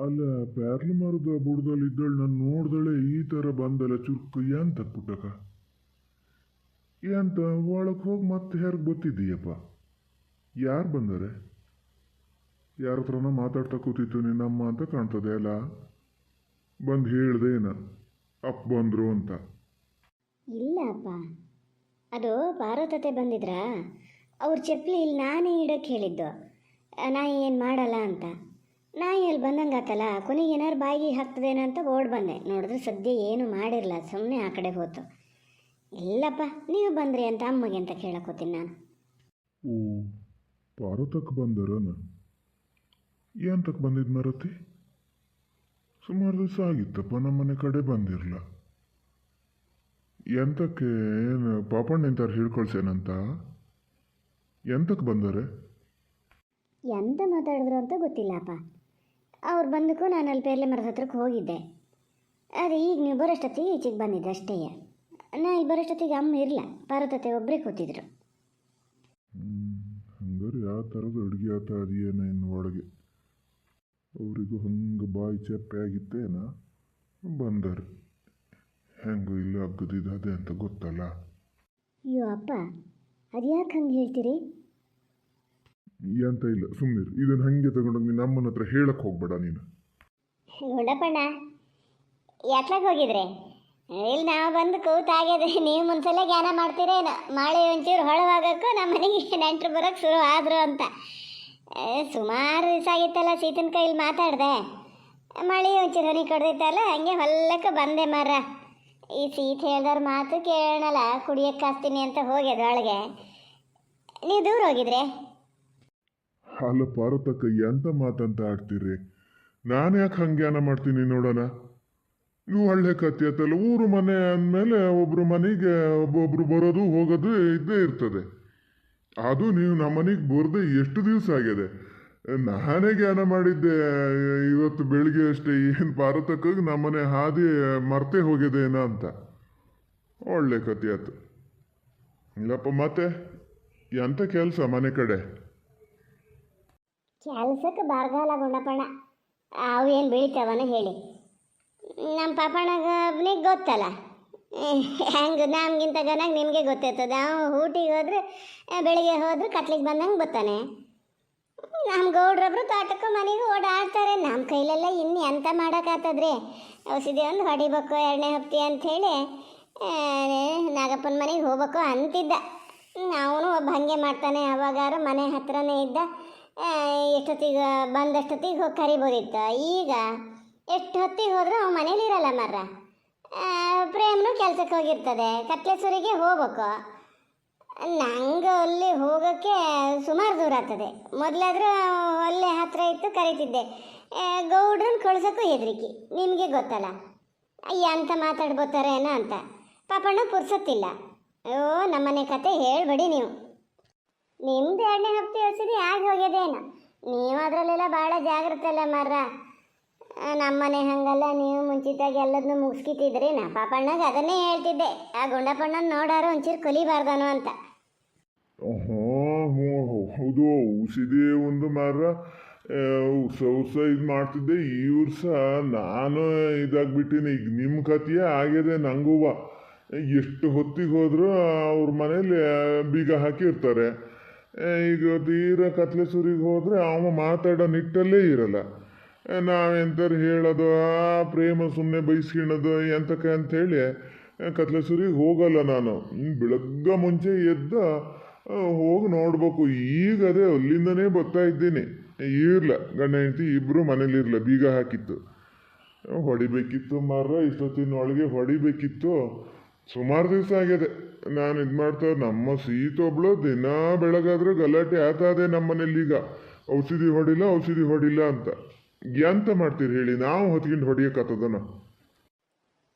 ಅಲ್ಲ, ಪ್ಯಾರ್ಲು ಮರದ ಬುಡದಲ್ಲಿ ಇದ್ದಳು ನಾನು ನೋಡ್ದಳೆ ಈ ಥರ ಬಂದಲ್ಲ ಚುರುಕು ಎಂತ ಪುಟ್ಟಕ ಎಂತ ಒಳಗೆ ಹೋಗಿ ಮತ್ತೆ ಯಾರಿಗೆ ಗೊತ್ತಿದ್ದೀಯಪ್ಪ? ಯಾರು ಬಂದರೆ? ಯಾರ ಹತ್ರನ ಮಾತಾಡ್ತಾ ಕೂತಿತ್ತು ನಿನ್ನಮ್ಮ ಅಂತ ಕಾಣ್ತದೆ ಅಲ್ಲ. ಬಂದು ಹೇಳ್ದೇನ ಅಪ್ಪ ಬಂದರು ಅಂತ? ಇಲ್ಲ ಅಪ್ಪ, ಅದು ಪಾರ್ವತತೆ ಬಂದಿದ್ರಾ, ಅವ್ರ ಚಪ್ಪಲಿ ಇಲ್ಲಿ ನಾನೇ ಇಡಕ್ಕೆ ಹೇಳಿದ್ದು. ನಾಯಿ ಏನು ಮಾಡಲ್ಲ ಅಂತ. ನಾಯಿ ಅಲ್ಲಿ ಬಂದಂಗೆ ಆತಲ್ಲ, ಕೊನೆಗೆ ಏನಾರು ಬಾಯಿಗೆ ಹಾಕ್ತದೇನೋ ಅಂತ ಓಡ್ ಬಂದೆ. ನೋಡಿದ್ರೆ ಸದ್ಯ ಏನು ಮಾಡಿರಲ್ಲ, ಸುಮ್ಮನೆ ಆ ಕಡೆ ಹೋತು. ಇಲ್ಲಪ್ಪ, ನೀವು ಬಂದ್ರಿ ಅಂತ ಅಮ್ಮಗೆ ಅಂತ ಕೇಳಕೋತೀನಿ ನಾನು. ಓ, ಪಾರ್ವತಕ್ಕೆ ಬಂದರನ? ಎಂತಕ್ಕೆ ಬಂದಿದ್ದು ಮರತಿ? ಸುಮಾರು ದಿವಸ ಆಗಿತ್ತಪ್ಪ ನಮ್ಮನೆ ಕಡೆ ಬಂದಿರಲ್ಲ. ಎಂತಕ್ಕೆ? ಏನು ಪಾಪಣ್ಣ ಎಂತಾರು ಹೇಳ್ಕೊಳ್ಸೇನಂತ? ಎಂತಕ್ಕೆ ಬಂದರೆ? ಎಂತ ಮಾತಾಡಿದ್ರು ಅಂತ ಗೊತ್ತಿಲ್ಲಪ್ಪ. ಅವ್ರು ಬಂದಕ್ಕೂ ನಾನು ಅಲ್ಲಿ ಪೇರ್ಲೆ ಮರದ ಹತ್ರಕ್ಕೆ ಹೋಗಿದ್ದೆ. ಅದು ಈಗ ನೀವು ಬರೋಷ್ಟೊತ್ತಿಗೆ ಈಚೆಗೆ ಬಂದಿದ್ದೆ ಅಷ್ಟೇ. ನಾ ಇಲ್ಲಿ ಬರೋಷ್ಟೊತ್ತಿಗೆ ಅಮ್ಮ ಇರಲ್ಲ, ಪಾರ್ವತತೆ ಒಬ್ಬರೇ ಕೂತಿದ್ರು. ಹಂಗಾರೆ ಯಾವ ಥರದ ಅಡುಗೆ ಆತ ಅದೇನ ಇನ್ನು ಒಳಗೆ ಅವರಿಗೂ ಹಂಗೆ ಬಾಯಿ ಚಪ್ಪೆ ಆಗಿತ್ತೇನ ಬಂದರು. ಹೆಂಗೂ ಇಲ್ಲ ಅಗ್ಗದಿದೆ ಅಂತ ಗೊತ್ತಲ್ಲ. ಅಯ್ಯೋ ಅಪ್ಪ, ಅದು ಯಾಕೆ ಹಂಗೆ ಹೇಳ್ತೀರಿ? ಎಂತ ಇಲ್ಲ, ಸುಮ್ಮನಿರು. ಇದನ್ನು ಹಂಗೆ ತಗೊಂಡೋಗಿ ನಿನ್ನ ಅಮ್ಮನ ಹತ್ರ ಹೇಳಕ್ಕೆ ಹೋಗ್ಬೇಡ ನೀನು. ಗುಂಡಪ್ಪಣ್ಣ, ಯಾತ್ಲಾಗ ಹೋಗಿದ್ರೆ? ಇಲ್ಲಿ ನಾವು ಬಂದು ಕೂತಾಗ್ಯದೆ, ನೀವು ಮುಂಚೆಲ್ಲ ಜ್ಞಾನ ಮಾಡ್ತೀರೇನು? ಮಳೆ ಒಂಚೂರು ಹೊಳವಾಗಕ್ಕೂ ನಮ್ಮ ಮನೆಗೆ ನೆಂಟರು ಬರೋಕ್ಕೆ ಶುರು ಆದರು ಅಂತ. ಸುಮಾರು ದಿವಸ ಆಗಿತ್ತಲ್ಲ ಸೀತನ ಕೈಲಿ ಮಾತಾಡಿದೆ. ಮಳೆ ಒಂಚೂರು ಹನಿ ಕೊಡ್ದಿತ್ತಲ್ಲ, ಹಂಗೆ ಹೊಲ್ಲಕ್ಕೆ ಬಂದೆ ಮರ. ಈ ಸೀತೆ ಹೇಳ್ದವ್ರ ಮಾತು ಕೇಳೋಣಲ್ಲ, ಕುಡಿಯಕ್ಕೆ ಹಾಕ್ತೀನಿ ಅಂತ ಹೋಗ್ಯದ ಒಳಗೆ. ನೀವು ದೂರ ಹೋಗಿದ್ರೆ? ಅಲ್ಲ ಪಾರ್ವತಕ್ಕ, ಎಂತ ಮಾತಂತ ಆಡ್ತೀರಿ? ನಾನು ಯಾಕೆ ಹಂಗ್ಯಾನ ಮಾಡ್ತೀನಿ ನೋಡೋಣ? ನೀವು ಹಳ್ಳೆ ಕತ್ತಿ ಆತಲ್ಲ, ಊರು ಮನೆ ಅಂದಮೇಲೆ ಒಬ್ಬರು ಮನೆಗೆ ಒಬ್ಬೊಬ್ರು ಬರೋದು ಹೋಗೋದು ಇದ್ದೇ ಇರ್ತದೆ. ಅದು ನೀವು ನಮ್ಮ ಮನೆಗೆ ಬರದೆ ಎಷ್ಟು ದಿವಸ ಆಗಿದೆ. ನಾನೇ ಜ್ಞಾನ ಮಾಡಿದ್ದೆ ಇವತ್ತು ಬೆಳಿಗ್ಗೆ ಅಷ್ಟೇ. ಏನು ಪಾರ್ವತಕ್ಕಾಗಿ ನಮ್ಮನೆ ಹಾದಿ ಮರ್ತೆ ಹೋಗಿದ್ದೇನ ಅಂತ. ಒಳ್ಳೆ ಕತ್ತಿ ಆಯ್ತು. ಇಲ್ಲಪ್ಪ, ಮತ್ತೆ ಎಂಥ ಕೆಲಸ ಮನೆ ಕಡೆ? ಕೆಲಸಕ್ಕೆ ಬರಗಾಲ ಗುಂಡಪ್ಪಣ್ಣ. ಅವು ಏನು ಬೆಳಿತಾವನ ಹೇಳಿ? ನಮ್ಮ ಪಾಪಣ್ಣನಿಗೆ ಗೊತ್ತಲ್ಲ ಹೆಂಗೆ, ನಮಗಿಂತ ಗನಾಗ ನಿಮಗೆ ಗೊತ್ತಿರ್ತದೆ. ಅವ ಊಟಿಗೆ ಹೋದ್ರೆ ಬೆಳಿಗ್ಗೆ ಹೋದ್ರೆ ಕತ್ಲಿಗೆ ಬಂದಂಗೆ ಬರ್ತಾನೆ. ನಮ್ಮ ಗೌಡ್ರೊಬ್ರು ತೋಟಕ್ಕೂ ಮನೆಗೂ ಓಡಾಡ್ತಾರೆ. ನಮ್ಮ ಕೈಲೆಲ್ಲ ಇನ್ನು ಎಂತ ಮಾಡೋಕ್ಕಾಗ್ತದ್ರಿ? ಔಷಧಿ ಒಂದು ಹೊಡಿಬೇಕು, 2ನೇ ಹಪ್ತಿ ಅಂಥೇಳಿ ನಾಗಪ್ಪನ ಮನೆಗೆ ಹೋಗ್ಬೇಕು ಅಂತಿದ್ದ. ಅವನು ಒಬ್ಬ ಹಾಗೆ ಮಾಡ್ತಾನೆ. ಅವಾಗಾರು ಮನೆ ಹತ್ರನೇ ಇದ್ದ. ಎಷ್ಟೊತ್ತಿಗೆ ಬಂದಷ್ಟೊತ್ತಿಗೆ ಹೋಗಿ ಕರಿಬೋದಿತ್ತು. ಈಗ ಎಷ್ಟು ಹೊತ್ತಿಗೆ ಹೋದರೂ ಅವ್ನು ಮನೇಲಿರಲ್ಲ ಮರ್ರ. ಪ್ರೇಮ್ನು ಕೆಲಸಕ್ಕೆ ಹೋಗಿರ್ತದೆ, ಕತ್ಲೇಶ್ವರಿಗೆ ಹೋಗ್ಬೇಕು. ನಂಗೆ ಅಲ್ಲಿ ಹೋಗೋಕ್ಕೆ ಸುಮಾರು ದೂರ ಆಗ್ತದೆ. ಮೊದಲಾದರೂ ಅಲ್ಲೇ ಹತ್ತಿರ ಇತ್ತು, ಕರಿತಿದ್ದೆ. ಗೌಡ್ರನ್ನ ಕಳ್ಸೋಕ್ಕೂ ಹೆದರಿಕೆ, ನಿಮಗೆ ಗೊತ್ತಲ್ಲ. ಎಂತ ಮಾತಾಡ್ಬೋತಾರೇನೋ ಅಂತ. ಪಾಪಣ್ಣ ಪುರ್ಸೊತ್ತಿಲ್ಲ. ಅಯ್ಯೋ, ನಮ್ಮನೆ ಕತೆ ಹೇಳ್ಬೇಡಿ ನೀವು. ನಿಮ್ದು 2ನೇ ಹಪ್ತಿ ಔಷಧಿ ಆಗಿ ಹೋಗ್ಯದೇನು? ನೀವು ಅದರಲ್ಲೆಲ್ಲ ಭಾಳ ಜಾಗ್ರತೆ ಅಲ್ಲ ಮರ್ರ. ನಮ್ಮನೆ ಹಂಗಲ್ಲ, ನೀವು ಮುಂಚಿತಾಗಿ ಎಲ್ಲದನ್ನೂ ಮುಗಿಸ್ಕಿತಿದ್ರಿ. ನಾ ಪಾಪಣ್ಣಗೆ ಅದನ್ನೇ ಹೇಳ್ತಿದ್ದೆ, ಆ ಗುಂಡಪ್ಪಣ್ಣ ನೋಡಾರು ಒಂಚೂರು ಕಲಿಬಾರ್ದನು ಅಂತ. ಹೌದು, ಔಷಧಿ ಒಂದು ಮಾರ ಉತ್ಸ ಇದು ಮಾಡ್ತಿದ್ದೆ. ಈ ವರ್ಷ ನಾನು ಇದಾಗ್ಬಿಟ್ಟಿನಿ. ಈಗ ನಿಮ್ಮ ಕತೆಯೇ ಆಗಿದೆ ನಂಗೂವ. ಎಷ್ಟು ಹೊತ್ತಿಗೆ ಹೋದರೂ ಅವ್ರ ಮನೇಲಿ ಬೀಗ ಹಾಕಿರ್ತಾರೆ. ಈಗ ತೀರಾ ಕತ್ಲೇಶ್ವರಿಗೆ ಹೋದರೆ ಅವ ಮಾತಾಡೋ ನಿಟ್ಟಲ್ಲೇ ಇರಲ್ಲ. ನಾವೆಂಥರು ಹೇಳೋದು, ಆ ಪ್ರೇಮ ಸುಮ್ಮನೆ ಬೈಸ್ಕೊಳ್ಳೋದು ಎಂತಕ್ಕೆ ಅಂಥೇಳಿ ಕತ್ಲೇಶ್ವರಿಗೆ ಹೋಗಲ್ಲ ನಾನು. ಬೆಳಗ್ಗೆ ಮುಂಚೆ ಎದ್ದ ಹೋಗಿ ನೋಡ್ಬೇಕು. ಈಗ ಅದೇ ಅಲ್ಲಿಂದನೇ ಬರ್ತಾ ಇದ್ದೀನಿ. ಇರಲ್ಲ, ಗಂಡ ಹೆಂಡತಿ ಇಬ್ಬರು ಮನೇಲಿರಲ್ಲ, ಬೀಗ ಹಾಕಿತ್ತು. ಹೊಡಿಬೇಕಿತ್ತು ಮರ, ಇಷ್ಟೊತ್ತಿನೊಳಗೆ ಹೊಡಿಬೇಕಿತ್ತು. ಸುಮಾರು ದಿವಸ ಆಗಿದೆ ನಾನು ಇದು ಮಾಡ್ತಾ. ನಮ್ಮ ಸೀತೊಬ್ಳು ದಿನ ಬೆಳಗಾದ್ರೆ ಗಲಾಟೆ ಆತಾದೆ ನಮ್ಮ ಮನೇಲಿ. ಈಗ ಔಷಧಿ ಹೊಡಿಲ್ಲ ಅಂತ. ಎಂತ ಮಾಡ್ತೀರಿ ಹೇಳಿ? ನಾವು ಹೊತ್ಕೊಂಡು ಹೊಡಿಯೋಕ್ಕಾಗ್ತದನ?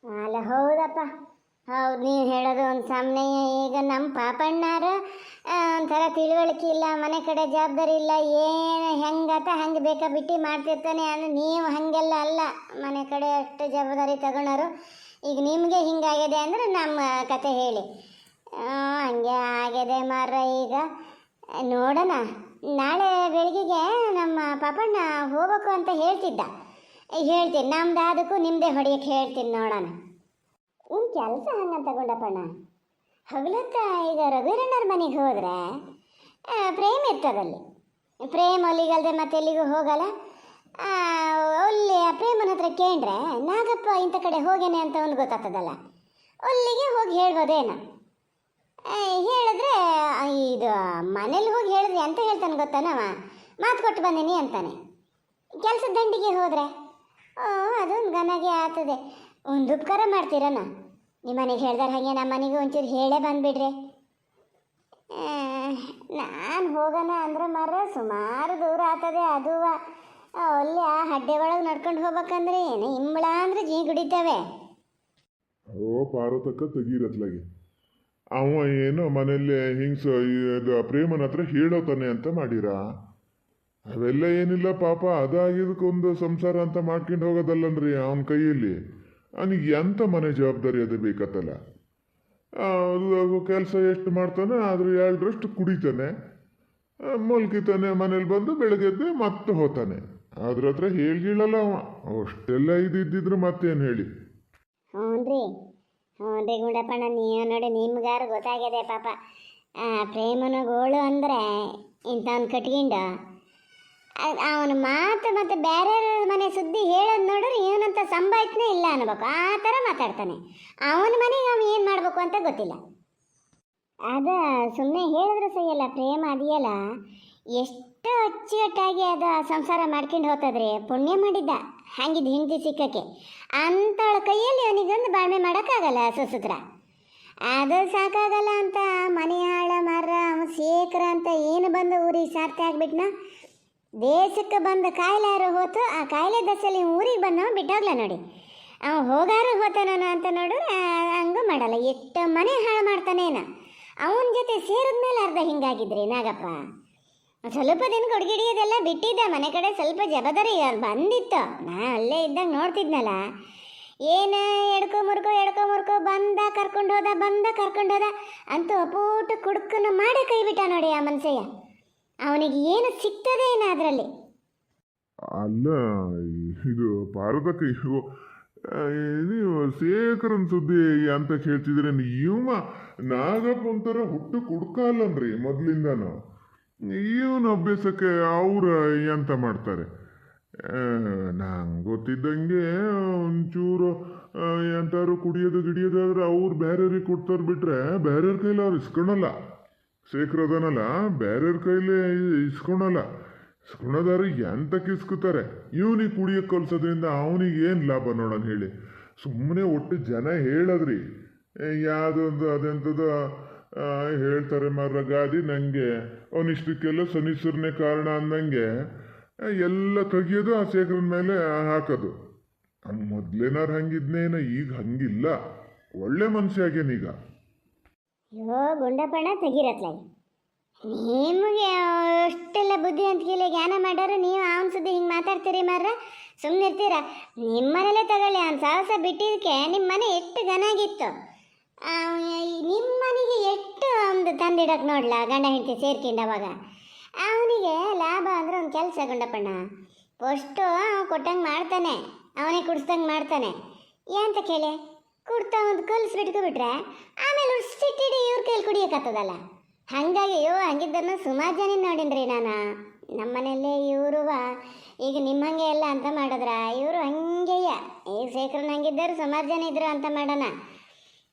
ಅಲ್ಲ ಹೌದಪ್ಪ, ಹೌದು, ನೀವು ಹೇಳೋದು ಒಂದು ಸಮಯ. ಈಗ ನಮ್ಮ ಪಾಪಣ್ಣಾರ ಒಂಥರ ತಿಳುವಳಿಕೆ ಇಲ್ಲ, ಮನೆ ಕಡೆ ಜವಾಬ್ದಾರಿ ಇಲ್ಲ, ಏನು ಹೆಂಗಾತ ಹಂಗೆ ಬೇಕಾ ಬಿಟ್ಟು ಮಾಡ್ತಿರ್ತಾನೆ. ಅಂದರೆ ನೀವು ಹಾಗೆಲ್ಲ ಅಲ್ಲ, ಮನೆ ಕಡೆ ಅಷ್ಟು ಜವಾಬ್ದಾರಿ ತಗೊಳೋರು. ಈಗ ನಿಮಗೆ ಹಿಂಗಾಗಿದೆ ಅಂದರೆ ನಮ್ಮ ಕತೆ ಹೇಳಿ. ಹಂಗೆ ಆಗಿದೆ ಮಾರ. ಈಗ ನೋಡೋಣ, ನಾಳೆ ಬೆಳಗ್ಗೆಗೆ ನಮ್ಮ ಪಾಪಣ್ಣ ಹೋಗ್ಬೇಕು ಅಂತ ಹೇಳ್ತಿದ್ದ. ಹೇಳ್ತೀನಿ, ನಮ್ದು ಅದಕ್ಕೂ ನಿಮ್ಮದೇ ಹೊಡಿಯಕ್ಕೆ ಹೇಳ್ತೀನಿ ನೋಡೋಣ. ನಿಮ್ಮ ಕೆಲಸ ಹಂಗಂತ ಗುಂಡಪ್ಪಣ್ಣ, ಹಗಲತ್ತ ಈಗ ರಘುವೀರಣ್ಣವ್ರ ಮನೆಗೆ ಹೋದರೆ ಪ್ರೇಮ್ ಇರ್ತದಲ್ಲಿ. ಪ್ರೇಮ್ ಅಲ್ಲಿಗಲ್ದೆ ಮತ್ತೆ ಎಲ್ಲಿಗೂ ಹೋಗಲ್ಲ. ಅಲ್ಲಿ ಆ ಪ್ರೇಮನ ಹತ್ರ ಕೇಳ್ರೆ ನಾಗಪ್ಪ ಇಂಥ ಕಡೆ ಹೋಗೇನೆ ಅಂತ ಒಂದು ಗೊತ್ತಾಗ್ತದಲ್ಲ, ಅಲ್ಲಿಗೆ ಹೋಗಿ ಹೇಳ್ಬೋದೇನು. ಹೇಳಿದ್ರೆ ಇದು ಮನೇಲಿ ಹೋಗಿ ಹೇಳಿದ್ರಿ ಅಂತ ಹೇಳ್ತಾನೆ ಗೊತ್ತಾನವ, ಮಾತು ಕೊಟ್ಟು ಬಂದೀನಿ ಅಂತಾನೆ. ಕೆಲಸದ ದಂಡಿಗೆ ಹೋದರೆ ಅದೊಂದು ಗನಾಗೆ ಆಗ್ತದೆ. ಒಂದು ಉಪಕಾರ ಮಾಡ್ತೀರಣ್ಣ, ನಿಮ್ಮ ಮನೆಗೆ ಹೇಳ್ದಾರೆ ಹಾಗೆ ನಮ್ಮ ಮನೆಗೆ ಒಂಚೂರು ಹೇಳೇ ಬಂದುಬಿಡ್ರಿ. ನಾನು ಹೋಗೋಣ ಅಂದ್ರೆ ಮರ ಸುಮಾರು ದೂರ ಆಗ್ತದೆ. ಅದು ಅಲ್ಲಿ ಆ ಹಡ್ಡೆ ಒಳಗೆ ನಡ್ಕೊಂಡು ಹೋಗ್ಬೇಕಂದ್ರೆ ಏನು ಇಂಬಳ ಅಂದ್ರೆ ಜೀ ಗುಡಿತವೆ. ಓ ಪಾರ್ವತಕ್ಕ ತೆಗೀರತ್ಲಾಗೆ ಅವ ಏನೋ ಮನೇಲಿ ಇದು ಪ್ರೇಮನ ಹತ್ರ ಹೇಳೋತಾನೆ ಅಂತ ಮಾಡಿರಾ? ಅವೆಲ್ಲ ಏನಿಲ್ಲ ಪಾಪ, ಅದಾಗಿದ್ದಕ್ಕೊಂದು ಸಂಸಾರ ಅಂತ ಮಾಡ್ಕೊಂಡು ಹೋಗೋದಲ್ಲನ್ರಿ ಅವನ ಕೈಯಲ್ಲಿ. ಅವನಿಗೆ ಎಂಥ ಮನೆ ಜವಾಬ್ದಾರಿ ಅದು ಬೇಕತ್ತಲ್ಲ. ಕೆಲಸ ಎಷ್ಟು ಮಾಡ್ತಾನೆ ಅದ್ರ 2ರಷ್ಟು ಕುಡಿತಾನೆ, ಮಲ್ಕಿತಾನೆ, ಮನೇಲಿ ಬಂದು ಬೆಳಗ್ಗೆದ್ದೆ ಮತ್ತೆ ಹೋತಾನೆ. ಅದ್ರ ಹತ್ರ ಹೇಳ್ಗಿಳಲ್ಲ ಅವ. ಅಷ್ಟೆಲ್ಲ ಇದ್ದಿದ್ರು ಮತ್ತೇನು ಹೇಳಿ. ಹ್ಞೂ ರೀ ಗುಂಡಪ್ಪಣ್ಣ, ನೀವು ನೋಡಿ ನಿಮ್ಗಾರು ಗೊತ್ತಾಗಿದೆ ಪಾಪ. ಪ್ರೇಮನ ಗೋಳು ಅಂದರೆ ಇಂಥವ್ನು ಕಟ್ಕೊಂಡು ಅವನ ಮಾತು ಮತ್ತು ಬೇರೆ ಮನೆ ಸುದ್ದಿ ಹೇಳೋದು ನೋಡ್ರಿ ಏನಂತ ಸಂಭಾಯ್ತನೇ ಇಲ್ಲ ಅನ್ಬೇಕು, ಆ ಥರ ಮಾತಾಡ್ತಾನೆ. ಅವನ ಮನೆಗೆ ಅವನು ಏನು ಮಾಡಬೇಕು ಅಂತ ಗೊತ್ತಿಲ್ಲ. ಅದು ಸುಮ್ಮನೆ ಹೇಳಿದ್ರೆ ಸರಿಯಲ್ಲ. ಪ್ರೇಮ ಅದೆಯಲ್ಲ, ಎಷ್ಟು ಅಚ್ಚುಕಟ್ಟಾಗಿ ಅದು ಸಂಸಾರ ಮಾಡ್ಕೊಂಡು ಹೋಗ್ತದ್ರಿ. ಪುಣ್ಯ ಮಾಡಿದ್ದ ಹಂಗಿದ್ದು ಹೆಂಡತಿ ಸಿಕ್ಕಕ್ಕೆ. ಅಂಥಳ ಕೈಯಲ್ಲಿ ಅವನಿಗೊಂದು ಬಾಳ್ಮೆ ಮಾಡೋಕ್ಕಾಗಲ್ಲ ಸುಸೂತ್ರ. ಅದು ಸಾಕಾಗಲ್ಲ ಅಂತ ಮನೆ ಹಾಳ ಮಾರ ಶೇಖರ ಅಂತ ಏನು ಬಂದು ಊರಿಗೆ ಸಾರ್ಥಿ ಆಗ್ಬಿಟ್ನ. ದೇಶಕ್ಕೆ ಬಂದ ಕಾಯಿಲೆ ಯಾರು ಹೋತು, ಆ ಕಾಯಿಲೆ ದಸಲ್ಲಿ ಊರಿಗೆ ಬಂದವ ಬಿಟ್ಟೋಗ್ಲ ನೋಡಿ. ಅವ ಹೋಗಾರು ಹೋತಾನ ಅಂತ ನೋಡಿದ್ರೆ ಹಂಗೂ ಮಾಡಲ್ಲ. ಎಷ್ಟು ಮನೆ ಹಾಳು ಮಾಡ್ತಾನೇನ. ಅವನ ಜೊತೆ ಸೇರಿದ್ಮೇಲೆ ಅರ್ಧ ಹಿಂಗಾಗಿದ್ರಿ ನಾಗಪ್ಪ. ಸ್ವಲ್ಪ ದಿನ ಕೊಡ್ಗಿಡಿಯೋದೆಲ್ಲ ಬಿಟ್ಟಿದ್ದ, ಮನೆ ಕಡೆ ಸ್ವಲ್ಪ ಜವಾಬ್ದಾರಿ ಬಂದಿತ್ತು. ನಾ ಅಲ್ಲೇ ಇದ್ದಾಗ ನೋಡ್ತಿದ್ನಲ್ಲ, ಏನು ಎಡ್ಕೊ ಮುರ್ಕೊ ಬಂದ ಕರ್ಕೊಂಡು ಹೋದ ಅಂತೂ ಅಪೂಟ ಕುಡುಕನ ಮಾಡೇ ಕೈ ಬಿಟ್ಟ ನೋಡಿ ಆ ಮನುಷ್ಯ. ಅವನಿಗೆ ಏನು ಸಿಗ್ತದೆ ಏನೋ ಅದರಲ್ಲಿ. ಅಲ್ಲ ಇದು ಪಾರ್ವತಕ್ಕ, ನೀವು ಶೇಖರನ್ ಸುದ್ದಿ ಅಂತ ಕೇಳ್ತಿದ್ರೆ ಇವ ನಾಗಪ್ಪ ಒಂಥರ ಹುಟ್ಟು ಕುಡ್ಕ ಅಲ್ಲನ್ರಿ ಮೊದಲಿಂದನು. ಇವನ ಅಭ್ಯಾಸಕ್ಕೆ ಅವ್ರು ಎಂತ ಮಾಡ್ತಾರೆ. ನಂಗೆ ಗೊತ್ತಿದ್ದಂಗೆ ಒಂಚೂರು ಎಂತಾರು ಕುಡಿಯೋದಾದ್ರೆ ಅವ್ರು ಬೇರೆಯವ್ರಿಗೆ ಕೊಡ್ತಾರೆ ಬಿಟ್ರೆ ಬೇರೆಯವ್ರ ಕೈಲಿ ಅವ್ರು ಇಸ್ಕೊಳಲ್ಲ. ಶೇಖರ್ ಅದನಲ್ಲ, ಬೇರೆಯವ್ರ ಕೈಲಿ ಇಸ್ಕೊಳೋದಾರು ಎಂತಕ್ಕೆ ಇಸ್ಕೊತಾರೆ. ಇವನಿಗೆ ಕುಡಿಯೋಕೆ ಕಲ್ಸೋದ್ರಿಂದ ಅವನಿಗೆ ಏನು ಲಾಭ ನೋಡೋಣ ಹೇಳಿ. ಸುಮ್ಮನೆ ಒಟ್ಟು ಜನ ಹೇಳದ್ರಿ, ಯಾವುದೊಂದು ಅದೆಂಥದ್ದು ಹೇಳ್ತಾರೆ ಮರ ಗಾದಿ ನನಗೆ ಅವನಿಷ್ಟಕ್ಕೆಲ್ಲ ಶನೀಶ್ವರನೇ ಕಾರಣ ಅಂದಂಗೆ ಎಲ್ಲ ತೆಗಿಯೋದು ಆ ಶೇಖರನ ಮೇಲೆ ಹಾಕೋದು. ಮೊದ್ಲೇನಾರು ಹಂಗಿದ್ನೇನ, ಈಗ ಹಂಗಿಲ್ಲ. ಒಳ್ಳೆ ಮನುಷ್ಯ ಆಗ್ಯಾನೀಗ. ಯೋ ಗುಂಡಪ್ಪಣ್ಣ ತೆಗಿರತ್ಲಾಗಿ, ನಿಮಗೆ ಅಷ್ಟೆಲ್ಲ ಬುದ್ಧಿ ಅಂತಿಲ್ಲ ಜ್ಞಾನ ಮಾಡೋರು ನೀವು ಅವನ ಸುದ್ದಿ ಹಿಂಗೆ ಮಾತಾಡ್ತೀರಿ ಮಾರ್ರ, ಸುಮ್ಮನೆ ಇರ್ತೀರ? ನಿಮ್ಮ ಮನೇಲೇ ತಗೊಳ್ಳಿ. ಅವ್ನು ಸಾಹಸ ಬಿಟ್ಟಿದ್ದಕ್ಕೆ ನಿಮ್ಮ ಮನೆ ಎಷ್ಟು ಗನಾಗಿತ್ತು. ನಿಮ್ಮ ಮನೆಗೆ ಎಷ್ಟು ಒಂದು ತಂದಿಡಕ್ಕೆ ನೋಡ್ಲ ಗಂಡ ಹೆಂಡತಿ ಸೇರ್ಕೊಂಡವಾಗ. ಅವನಿಗೆ ಲಾಭ ಅಂದ್ರೆ ಒಂದು ಕೆಲಸ ಗುಂಡಪ್ಪಣ್ಣ. ಫಸ್ಟು ಕೊಟ್ಟಂಗೆ ಮಾಡ್ತಾನೆ, ಅವನೇ ಕುಡಿಸ್ದಂಗೆ ಮಾಡ್ತಾನೆ. ಏನಂತ ಕೇಳಿ ಕುಡ್ತಾ ಒಂದು ಕಲಿಸ್ಬಿಟ್ಕೊಬಿಟ್ರೆ ಆಮೇಲೆ ಉಡ್ಸಿಟ್ಟಿಡಿ ಇವ್ರ ಕೈಲಿ ಕುಡಿಯೋಕ್ಕತ್ತದಲ್ಲ. ಹಾಗಾಗಿ ಹಂಗಿದ್ದನ್ನು ಸುಮಾರು ಜನ ನೋಡಿನ್ರಿ ನಾನು. ನಮ್ಮ ಮನೆಯಲ್ಲೇ ಇವರು ಈಗ ನಿಮ್ಮಂಗೆ ಎಲ್ಲ ಅಂತ ಮಾಡಿದ್ರ ಇವರು ಹಂಗೆಯ. ಈಗ ಶೇಖರನ್ ಹಂಗಿದ್ದರು ಸುಮಾರು ಜನ ಇದ್ರು ಅಂತ ಮಾಡೋಣ.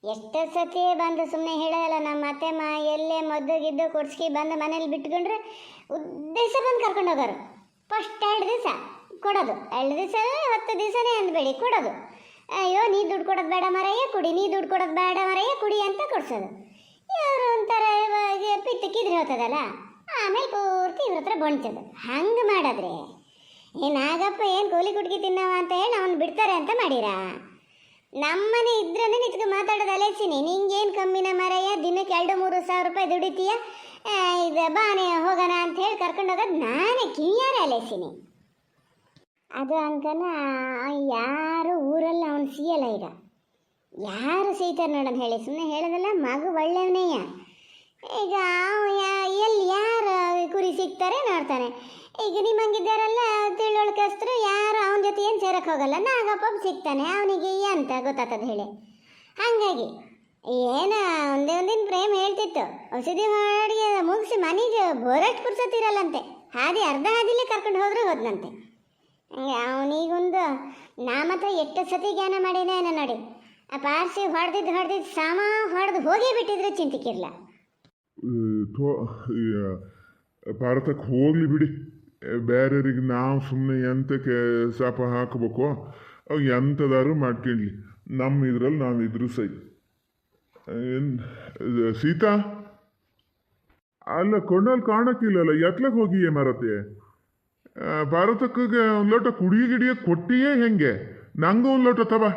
ಎಷ್ಟು ಸತಿ ಬಂದು ಸುಮ್ಮನೆ ಹೇಳೋದಲ್ಲ, ನಮ್ಮ ಅತ್ತೆ ಎಲ್ಲೇ ಮದ್ದು ಗಿದ್ದು ಕೊಡ್ಸ್ಕಿ ಬಂದು ಮನೇಲಿ ಬಿಟ್ಕೊಂಡ್ರೆ ಉದ್ದೇಶ ಬಂದು ಕರ್ಕೊಂಡು ಹೋಗೋರು. ಫಸ್ಟ್ 2 ದಿವಸ ಕೊಡೋದು, 2 ದಿವಸ 10 ದಿವಸನೇ ಅಂದ್ಬೇಡಿ ಕೊಡೋದು. ಅಯ್ಯೋ ನೀ ದುಡ್ಡು ಕೊಡೋದು ಬೇಡ ಮರಯ್ಯ ಕುಡಿ, ನೀ ದುಡ್ಡು ಕೊಡೋದು ಬೇಡ ಮರಯ್ಯ ಕುಡಿ ಅಂತ ಕೊಡ್ಸೋದು. ಇವರು ಒಂಥರ ಪಿತ್ತಕ್ಕಿದ್ರೆ ಹೋಗ್ತದಲ್ಲ, ಆಮೇಲೆ ಪೂರ್ತಿ ಇವ್ರ ಹತ್ರ ಬಣ್ಸೋದು. ಹಂಗೆ ಮಾಡಿದ್ರೆ ನಾಗಪ್ಪ ಏನು ಕೂಲಿ ಕುಟ್ಕಿ ತಿನ್ನವ ಅಂತ ಹೇಳಿ ಅವ್ನು ಬಿಡ್ತಾರೆ ಅಂತ ಮಾಡಿರಾ? ನಮ್ಮನೆ ಇದ್ರೇ ನಿತ್ಕೊಂಡು ಮಾತಾಡೋದು ಅಲೇಸಿನಿ. ನಿಂಗೇನು ಕಮ್ಮಿನ ಮರಯ್ಯ, ದಿನಕ್ಕೆ 2-3 ಸಾವಿರ ರೂಪಾಯಿ ದುಡಿತೀಯ, ಇದು ಬಾನೆ ಹೋಗೋಣ ಅಂತ ಹೇಳಿ ಕರ್ಕೊಂಡು ಹೋಗೋದು ನಾನೇ ಕಿವಿಯಾರೆ ಅಲೇಸಿನಿ. ಅದು ಅಂಕನ ಯಾರು ಊರಲ್ಲಿ ಅವನು ಸಿಯಲ್ಲ. ಈಗ ಯಾರು ಸಿಗ್ತಾರೆ ನೋಡೋಣ ಹೇಳಿ, ಸುಮ್ಮನೆ ಹೇಳೋದಲ್ಲ, ಮಗು ಒಳ್ಳೆಯವನೇಯ. ಈಗ ಎಲ್ಲಿ ಯಾರು ಕುರಿ ಸಿಗ್ತಾರೆ ನೋಡ್ತಾನೆ. ಈಗ ನಿಮ್ಮಂಗಿದ್ದಾರಲ್ಲ ತಿಳುವಳಿಕಸ್ತರು ಯಾರು ಅವನ ಜೊತೆ ಏನು ಸೇರಕ್ಕೆ ಹೋಗಲ್ಲ, ನಾಗಪ್ಪ ಸಿಗ್ತಾನೆ, ಅವನಿಗೆ ಅಂತ ಗೊತ್ತಾಗ್ತದೆ ಹೇಳಿ. ಹಾಗಾಗಿ ಏನು ಒಂದೇ ಒಂದಿನ ಪ್ರೇಮ್ ಹೇಳ್ತಿತ್ತು, ಔಷಧಿ ಮಾಡಿ ಮುಗಿಸಿ ಮನೆಗೆ ಬೋರಟ್ಟು ಕುರ್ಸತ್ತಿರಲ್ಲಂತೆ, ಹಾದಿ ಅರ್ಧ ಹಾದಿಲೇ ಕರ್ಕೊಂಡು ಹೋದ್ರೆ ಹೋದ್ನಂತೆ. ಹಂಗೆ ಅವನಿಗೊಂದು ನಾ ಮಾತ್ರ ಎಷ್ಟು ಸತಿ ಜ್ಞಾನ ಮಾಡಿನೇನ ನೋಡಿ. ಆ ಪಾರ್ಸಿ ಹೊಡೆದಿದ್ದು ಸಾಮ ಹೊಡೆದು ಹೋಗೇ ಬಿಟ್ಟಿದ್ರೆ ಚಿಂತಿಕಿರ್ಲ. ಭಾರತಕ್ಕೆ ಹೋಗ್ಲಿ ಬಿಡಿ, ಬೇರೆಯವ್ರಿಗೆ ನಾವು ಸುಮ್ಮನೆ ಎಂತಕ್ಕೆ ಶಾಪ ಹಾಕಬೇಕು, ಅವು ಎಂಥದಾರು ಮಾಡ್ಕೊಂಡ್ಲಿ, ನಮ್ಮ ಇದ್ರಲ್ಲಿ ನಾವಿದ್ರು ಸೈ. ಸೀತಾ ಅಲ್ಲ, ಕೊಂಡಲ್ಲಿ ಕಾಣಕ್ಕಿಲ್ಲಲ್ಲ, ಎತ್ಲಕ್ಕೆ ಹೋಗಿಯೇ ಮರತೆ? ಭಾರತಕ್ಕೆ ಒಂದು ಲೋಟ ಕುಡಿಯ ಗಿಡಿಯ ಕೊಟ್ಟಿಯೇ ಹೆಂಗೆ? ನಂಗೂ ಒಂದು ಲೋಟ ತಬಾ.